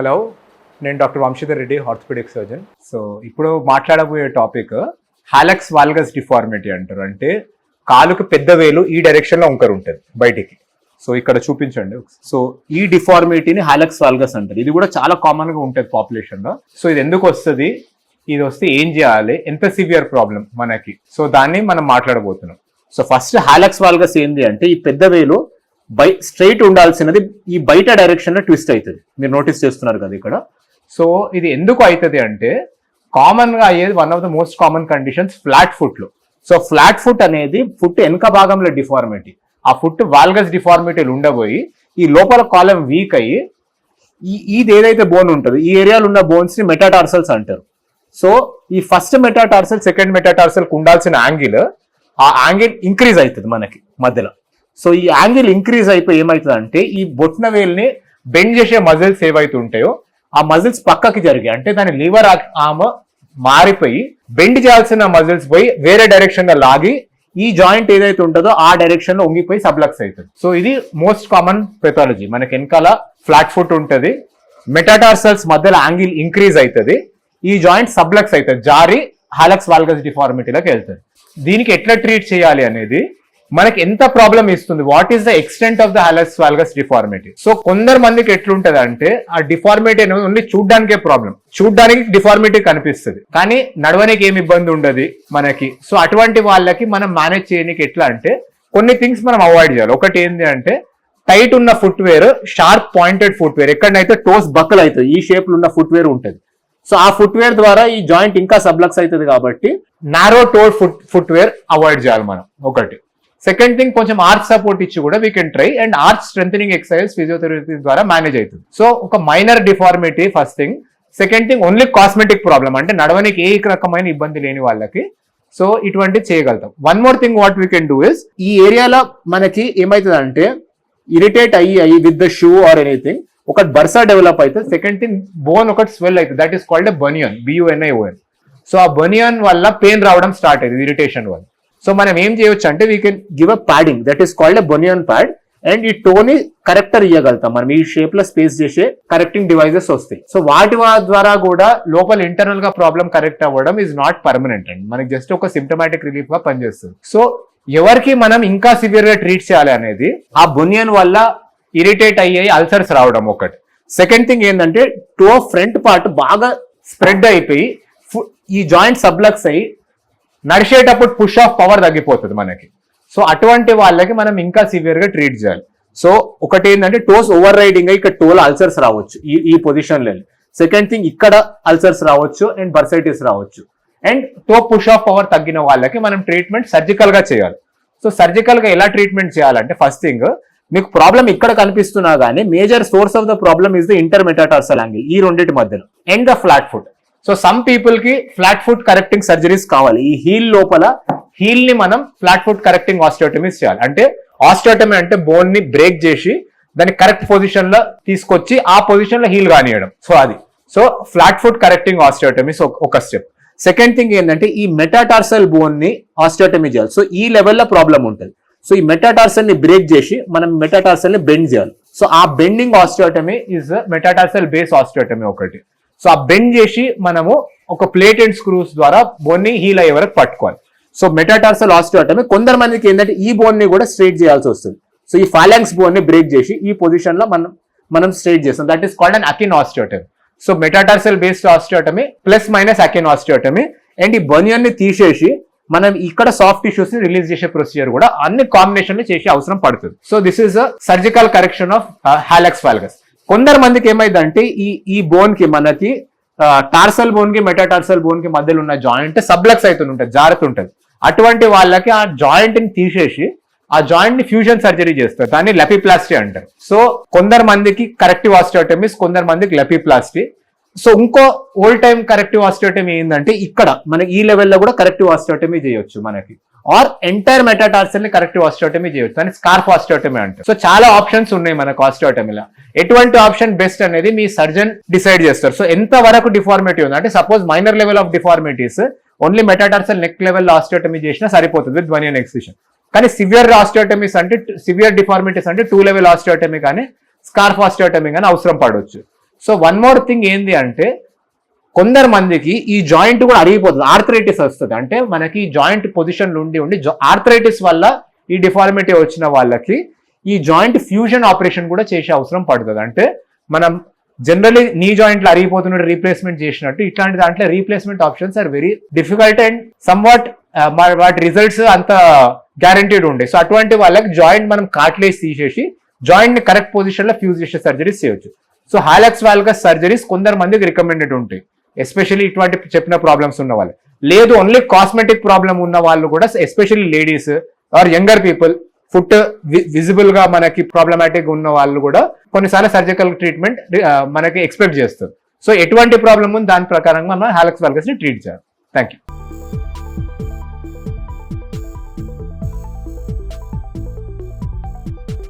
Hello, నేను doctor Vamshidhar Reddy, orthopaedic surgeon. So ఇప్పుడు మాట్లాడబోయే టాపిక్ హాలెక్స్ వాల్గస్ డిఫార్మిటీ అంటారు. అంటే కాలుకు పెద్ద వేలు ఈ డైరెక్షన్లో వంకర ఉంటుంది బయటికి. సో ఇక్కడ చూపించండి. సో ఈ డిఫార్మిటీని హాలెక్స్ వాల్గస్ అంటారు. ఇది కూడా చాలా కామన్గా ఉంటుంది పాపులేషన్లో. సో ఇది ఎందుకు వస్తుంది, ఇది వస్తే ఏం చేయాలి, ఎంత సివియర్ ప్రాబ్లం మనకి, సో దాన్ని మనం మాట్లాడబోతున్నాం. సో ఫస్ట్ హాలెక్స్ వాల్గస్ ఏంది అంటే, ఈ పెద్ద వేలు స్ట్రైట్ ఉండాల్సినది ఈ బయట డైరెక్షన్ లో ట్విస్ట్ అవుతుంది. మీరు నోటీస్ చేస్తున్నారు కదా ఇక్కడ. సో ఇది ఎందుకు అవుతుంది అంటే, కామన్ గా అయ్యేది one of the most common conditions flat foot లో. సో ఫ్లాట్ ఫుట్ అనేది ఫుట్ వెనక భాగంలో డిఫార్మిటీ. ఆ ఫుట్ వాల్గస్ డిఫార్మిటీలు ఉండబోయి ఈ లోపల కాలం వీక్ అయ్యి ఇది ఏదైతే బోన్ ఉంటుందో ఈ ఏరియాలో ఉన్న బోన్స్ ని మెటాటార్సల్స్ అంటారు. సో ఈ ఫస్ట్ మెటాటార్సల్ సెకండ్ మెటాటార్సల్ కు ఉండాల్సిన యాంగిల్, ఆ యాంగిల్ ఇంక్రీజ్ అవుతుంది మనకి మధ్యలో. సో ఈ యాంగిల్ ఇంక్రీజ్ అయిపోయి ఏమవుతుంది అంటే, ఈ బొట్న వేల్ని బెండ్ చేసే మజిల్స్ ఏవైతే ఉంటాయో ఆ మజిల్స్ పక్కకి జరిగాయి అంటే దాని లివర్ ఆర్మ్ మారిపోయి బెండ్ చేయాల్సిన మజిల్స్ పోయి వేరే డైరెక్షన్ లో లాగి ఈ జాయింట్ ఏదైతే ఉంటుందో ఆ డైరెక్షన్ లో ఉంగిపోయి సబ్లక్స్ అవుతుంది. సో ఇది మోస్ట్ కామన్ పెథాలజీ. మనకి వెనకాల ఫ్లాట్ ఫుట్ ఉంటుంది, మెటాటార్సల్స్ మధ్యలో యాంగిల్ ఇంక్రీజ్ అవుతుంది, ఈ జాయింట్ సబ్లక్స్ అవుతుంది, జారి హాలెక్స్ వాల్గస్ డిఫార్మిటీలోకి వెళ్తుంది. దీనికి ఎట్లా ట్రీట్ చేయాలి అనేది, మనకి ఎంత ప్రాబ్లం ఇస్తుంది, what is the extent of the hallux valgus deformity. So కొందరు మందికి ఎట్లుంటది అంటే, ఆ డిఫార్మిటీ అనేది ఓన్లీ చూడ్డానికే ప్రాబ్లం, చూడ్డానికి డిఫార్మిటీ కనిపిస్తుంది కానీ నడవడానికి ఏమి ఇబ్బంది ఉండదు మనకి. సో అటువంటి వాళ్ళకి మనం మేనేజ్ చేయడానికి ఎట్లా అంటే, కొన్ని థింగ్స్ మనం అవాయిడ్ చేయాలి. ఒకటి ఏంటి అంటే, టైట్ ఉన్న ఫుట్వేర్, షార్ప్ పాయింటెడ్ ఫుట్వేర్, ఎక్కడైతే టోస్ బక్కలు అవుతుంది ఈ షేప్ లో ఉన్న ఫుట్వేర్ ఉంటుంది. సో ఆ ఫుట్వేర్ ద్వారా ఈ జాయింట్ ఇంకా సబ్లక్స్ అవుతుంది కాబట్టి నారో టోడ్ ఫుట్వేర్ అవాయిడ్ చేయాలి మనం. ఒకటి. సెకండ్ థింగ్, కొంచెం ఆర్చ్ సపోర్ట్ ఇచ్చి కూడా we can try, and arch strengthening exercise physiotherapy ద్వారా మేనేజ్ అవుతుంది. సో ఒక minor deformity first thing. Second thing, only cosmetic problem అంటే నడవనికి ఏ రకమైన ఇబ్బంది లేని వాళ్ళకి సో ఇటువంటి చేయగలుగుతాం. One more thing what we can do is, ఈ ఏరియాలో మనకి ఏమవుతుంది అంటే, ఇరిటేట్ అయ్యి with the shoe or anything ఒక బర్సా డెవలప్ అవుతుంది. సెకండ్ థింగ్, బోన్ ఒకటి స్వెల్ అవుతుంది, that is called a bunion, BUNION. So ఆ బనియన్ వల్ల పెయిన్ రావడం స్టార్ట్ అయింది ఇరిటేషన్ వల్ల. సో మనం ఏం చేయొచ్చు అంటే, we can give a padding that is called a bunion pad, and ఈ టోని కరెక్టర్ ఇవ్వగలుగుతాం మనం. ఈ షేప్ లో స్పేస్ చేసే కరెక్టింగ్ డివైజెస్ వస్తాయి. సో వాటి ద్వారా కూడా లోపల ఇంటర్నల్ గా ప్రాబ్లం కరెక్ట్ అవ్వడం ఈజ్ నాట్ పర్మనెంట్ అండి, మనకి జస్ట్ ఒక సిమ్టమాటిక్ రిలీఫ్ గా పనిచేస్తుంది. సో ఎవరికి మనం ఇంకా సివియర్ గా ట్రీట్ చేయాలి అనేది, ఆ బనియన్ వల్ల ఇరిటేట్ అయ్యాయి అల్సర్స్ రావడం ఒకటి. సెకండ్ థింగ్ ఏంటంటే, టో ఫ్రంట్ పార్ట్ బాగా స్ప్రెడ్ అయిపోయి ఈ జాయింట్ సబ్లక్స్ అయ్యి నడిచేటప్పుడు పుష్ ఆఫ్ పవర్ తగ్గిపోతుంది మనకి. సో అటువంటి వాళ్ళకి మనం ఇంకా సివియర్ గా ట్రీట్ చేయాలి. సో ఒకటి ఏంటంటే, టోస్ ఓవర్ రైడింగ్ ఇక్కడ టోలో అల్సర్స్ రావచ్చు ఈ పొజిషన్ లో. సెకండ్ థింగ్, ఇక్కడ అల్సర్స్ రావచ్చు అండ్ బర్సైటిస్ రావచ్చు. And toe push off power తగ్గిన వాళ్ళకి మనం ట్రీట్మెంట్ సర్జికల్ గా చేయాలి. సో సర్జికల్ గా ఎలా ట్రీట్మెంట్ చేయాలంటే, ఫస్ట్ థింగ్, మీకు ప్రాబ్లం ఇక్కడ కనిపిస్తున్నా గానీ major source of the problem is the inter metatarsal angle, ఈ రెండింటి మధ్యలో, and the flat foot. So some people కి ఫ్లాట్ ఫుట్ కరెక్టింగ్ సర్జరీస్ కావాలి. ఈ హీల్ లోపల హీల్ ని మనం ఫ్లాట్ ఫుట్ కరెక్టింగ్ ఆస్టియోటమీస్ చేయాలి. అంటే ఆస్టియోటమీ అంటే బోన్ ని బ్రేక్ చేసి దాన్ని కరెక్ట్ పొజిషన్ లో తీసుకొచ్చి ఆ పొజిషన్ లో హీల్ కానియడం. సో అది. సో ఫ్లాట్ ఫుట్ కరెక్టింగ్ ఆస్టియోటమీస్ ఒక స్టెప్. సెకండ్ థింగ్ ఏంటంటే, ఈ మెటాటార్సల్ బోన్ ని ఆస్టియోటమీ చేయాలి. సో ఈ లెవెల్లో ప్రాబ్లం ఉంటుంది. సో ఈ మెటాటార్సల్ ని బ్రేక్ చేసి మనం మెటాటార్సల్ ని బెండ్ చేయాలి. సో ఆ bending osteotomy is metatarsal base osteotomy ఒకటి. సో ఆ బెండ్ చేసి మనము ఒక ప్లేట్ అండ్ స్క్రూస్ ద్వారా బోన్ ని హీల్ అయ్యే వరకు పట్టుకోవాలి. So metatarsal osteotomy. కొందరు మందికి ఏంటంటే ఈ బోన్ ని కూడా స్ట్రైట్ చేయాల్సి వస్తుంది. సో ఈ ఫాలాంక్స్ బోన్ ని బ్రేక్ చేసి ఈ పొజిషన్ లో మనం స్ట్రైట్ చేస్తాం. That is called an Akin osteotomy. So metatarsal based osteotomy plus minus Akin osteotomy. And ఈ బనియన్ ని తీసేసి మనం ఇక్కడ సాఫ్ట్ టిష్యూస్ ని రిలీజ్ చేసే ప్రొసీజర్ కూడా అన్ని కాంబినేషన్ చేసే అవసరం పడుతుంది. So this is a surgical correction of hallux valgus. కొందరు మందికి ఏమైందంటే, ఈ బోన్ కి మనకి టార్సల్ బోన్ కి మెటాటార్సల్ బోన్ కి మధ్యలో ఉన్న జాయింట్ సబ్లక్స్ అవుతుంటుంది, జారుతుంటది. అటువంటి వాళ్ళకి ఆ జాయింట్ ని తీసేసి ఆ జాయింట్ ని ఫ్యూజన్ సర్జరీ చేస్తారు, దాన్ని లెపిప్లాస్టీ అంటారు. సో కొందరు మందికి కరెక్టివ్ ఆస్టియోటమీస్, కొందరు మందికి లెపిప్లాస్టీ. సో ఇంకో ఓల్డ్ టైమ్ కరెక్టివ్ ఆస్టియోటమీ ఏంటంటే, ఇక్కడ మనకి ఈ లెవెల్లో కూడా కరెక్టివ్ ఆస్టియోటమీ చేయొచ్చు మనకి, ఆర్ ఎంటైర్ మెటాటార్సల్ ని కరెక్టివ్ ఆస్టియోటమీ చేయొచ్చు, దాన్ని స్కార్ఫ్ ఆస్టియోటమీ అంటారు. సో చాలా ఆప్షన్స్ ఉన్నాయి మనకు ఆస్టియోటమీలో. ఎటువంటి ఆప్షన్ బెస్ట్ అనేది మీ సర్జన్ డిసైడ్ చేస్తారు. సో ఎంత వరకు డిఫార్మిటీ ఉంది అంటే, suppose minor level of deformities only metatarsal neck level osteotomy చేసినా సరిపోతుంది విత్ బనియన్ ఎక్సిషన్. కానీ సివియర్ ఆస్టియోటమీస్ అంటే, సివియర్ డిఫార్మిటీస్ అంటే 2 లెవెల్ ఆస్టియోటమీ కానీ స్కార్ఫ్ ఆస్టియోటమీ కానీ అవసరం పడవచ్చు. సో వన్ మోర్ థింగ్ ఏంది అంటే కొందరు మందికి ఈ జాయింట్ కూడా అరిగిపోతుంది, ఆర్థరైటిస్ వస్తుంది. అంటే మనకి జాయింట్ పొజిషన్ ఉండి ఆర్థరైటిస్ వల్ల ఈ డిఫార్మిటీ వచ్చిన వాళ్ళకి ఈ జాయింట్ ఫ్యూజన్ ఆపరేషన్ కూడా చేసే అవసరం పడుతుంది. అంటే మనం జనరలీ నీ జాయింట్లు అరిగిపోతున్నట్టు రీప్లేస్మెంట్ చేసినట్టు ఇట్లాంటి దాంట్లో replacement options are very difficult and some వాటి రిజల్ట్స్ అంత గ్యారంటీడ్ ఉండే. సో అటువంటి వాళ్ళకి జాయింట్ మనం కార్టిలేజ్ తీసేసి జాయింట్ ని కరెక్ట్ పొజిషన్ లో ఫ్యూజ్ చేసే సర్జరీస్ చేయొచ్చు. సో హాలెక్స్ వాల్గస్ సర్జరీస్ కొందరు మందికి రికమెండెడ్ ఉంటాయి, ఎస్పెషల్లీ ఇటువంటి చెప్పిన ప్రాబ్లమ్స్ ఉన్న వాళ్ళు. లేదు ఓన్లీ కాస్మెటిక్ ప్రాబ్లం ఉన్న వాళ్ళు కూడా, especially ladies or younger people, foot visible గా మనకి ప్రాబ్లమాటిక్ ఉన్న వాళ్ళు కూడా కొన్నిసార్లు సర్జికల్ ట్రీట్మెంట్ మనకి ఎక్స్పెక్ట్ చేస్తారు. సో ఎటువంటి ప్రాబ్లమ్ ఉంది దాని ప్రకారంగా మనం హాలెక్స్ వాల్గస్ ని ట్రీట్ చేయాలి. Thank you.